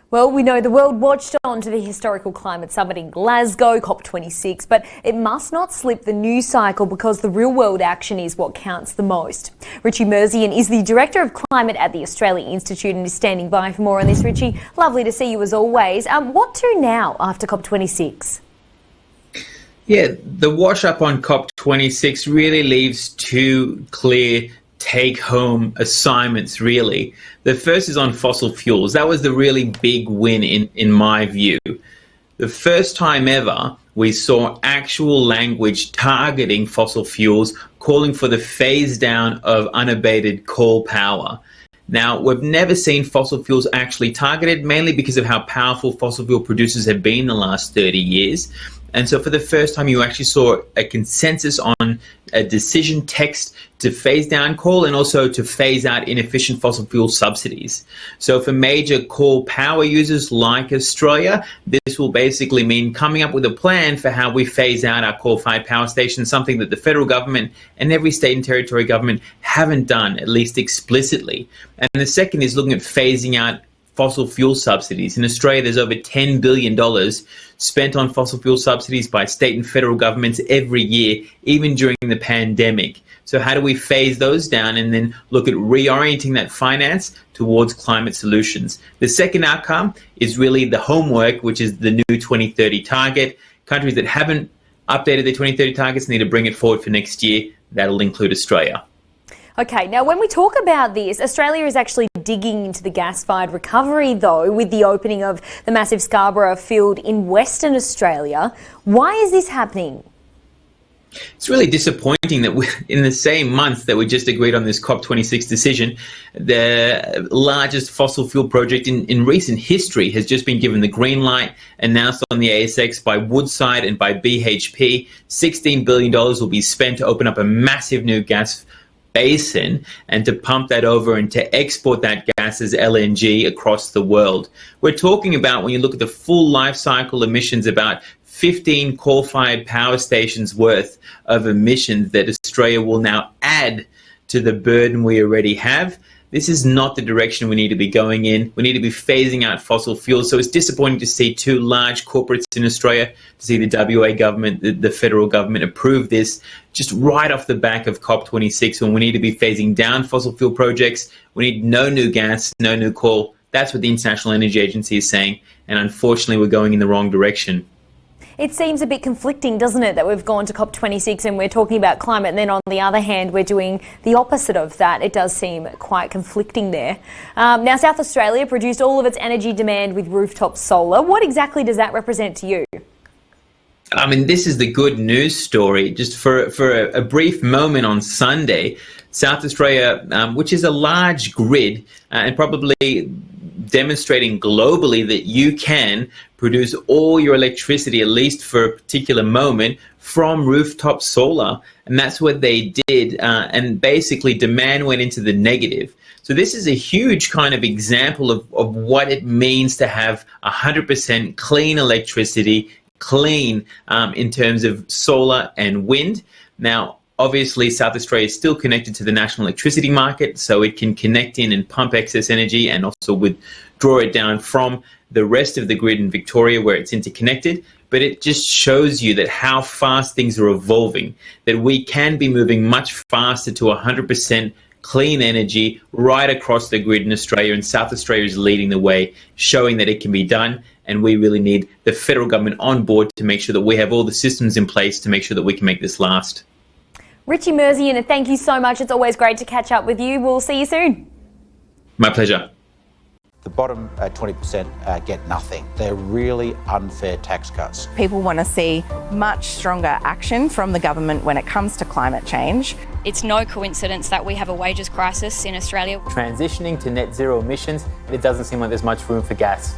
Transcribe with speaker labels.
Speaker 1: Well, we know the world watched on to the historical climate summit in Glasgow, COP26, but it must not slip the news cycle because the real-world action is what counts the most. Richie Merzian is the Director of Climate at the Australia Institute and is standing by for more on this. Richie, lovely to see you as always. What to now after COP26?
Speaker 2: Yeah, the wash-up on COP26 really leaves two clear take-home assignments, really. The first is on fossil fuels. That was the really big win in my view. The first time ever we saw actual language targeting fossil fuels, calling for the phase down of unabated coal power. Now, we've never seen fossil fuels actually targeted, mainly because of how powerful fossil fuel producers have been in the last 30 years. And so for the first time, you actually saw a consensus on a decision text to phase down coal and also to phase out inefficient fossil fuel subsidies. So for major coal power users like Australia, this will basically mean coming up with a plan for how we phase out our coal-fired power stations, something that the federal government and every state and territory government haven't done, at least explicitly. And the second is looking at phasing out fossil fuel subsidies. In Australia, there's over $10 billion spent on fossil fuel subsidies by state and federal governments every year, even during the pandemic. So how do we phase those down and then look at reorienting that finance towards climate solutions? The second outcome is really the homework, which is the new 2030 target. Countries that haven't updated their 2030 targets need to bring it forward for next year. That'll include Australia.
Speaker 1: Okay, now when we talk about this, Australia is actually digging into the gas-fired recovery, though, with the opening of the massive Scarborough field in Western Australia. Why is this happening?
Speaker 2: It's really disappointing that in the same month that we just agreed on this COP26 decision, the largest fossil fuel project in recent history has just been given the green light, announced on the ASX by Woodside and by BHP. $16 billion will be spent to open up a massive new gas basin and to pump that over and to export that gas as LNG across the world. We're talking about, when you look at the full life cycle emissions, about 15 coal-fired power stations worth of emissions that Australia will now add to the burden we already have. This is not the direction we need to be going in. We need to be phasing out fossil fuels. So it's disappointing to see two large corporates in Australia, to see the WA government, the federal government approve this just right off the back of COP26, when we need to be phasing down fossil fuel projects. We need no new gas, no new coal. That's what the International Energy Agency is saying. And unfortunately, we're going in the wrong direction.
Speaker 1: It seems a bit conflicting, doesn't it, that we've gone to COP26 and we're talking about climate, and then on the other hand, we're doing the opposite of that. It does seem quite conflicting there. Now, South Australia produced all of its energy demand with rooftop solar. What exactly does that represent to you?
Speaker 2: I mean, this is the good news story. Just for a brief moment on Sunday, South Australia, which is a large grid and probably demonstrating globally that you can produce all your electricity, at least for a particular moment, from rooftop solar. And that's what they did. And basically demand went into the negative. So this is a huge kind of example of what it means to have 100% clean electricity, clean in terms of solar and wind. Now, obviously, South Australia is still connected to the national electricity market, so it can connect in and pump excess energy and also withdraw it down from the rest of the grid in Victoria where it's interconnected. But it just shows you that how fast things are evolving, that we can be moving much faster to 100% clean energy right across the grid in Australia, and South Australia is leading the way, showing that it can be done. And we really need the federal government on board to make sure that we have all the systems in place to make sure that we can make this last.
Speaker 1: Richie Merzian, thank you so much. It's always great to catch up with you. We'll see you soon.
Speaker 2: My pleasure.
Speaker 3: The bottom 20% get nothing. They're really unfair tax cuts.
Speaker 4: People want to see much stronger action from the government when it comes to climate change.
Speaker 5: It's no coincidence that we have a wages crisis in Australia.
Speaker 6: Transitioning to net zero emissions, it doesn't seem like there's much room for gas.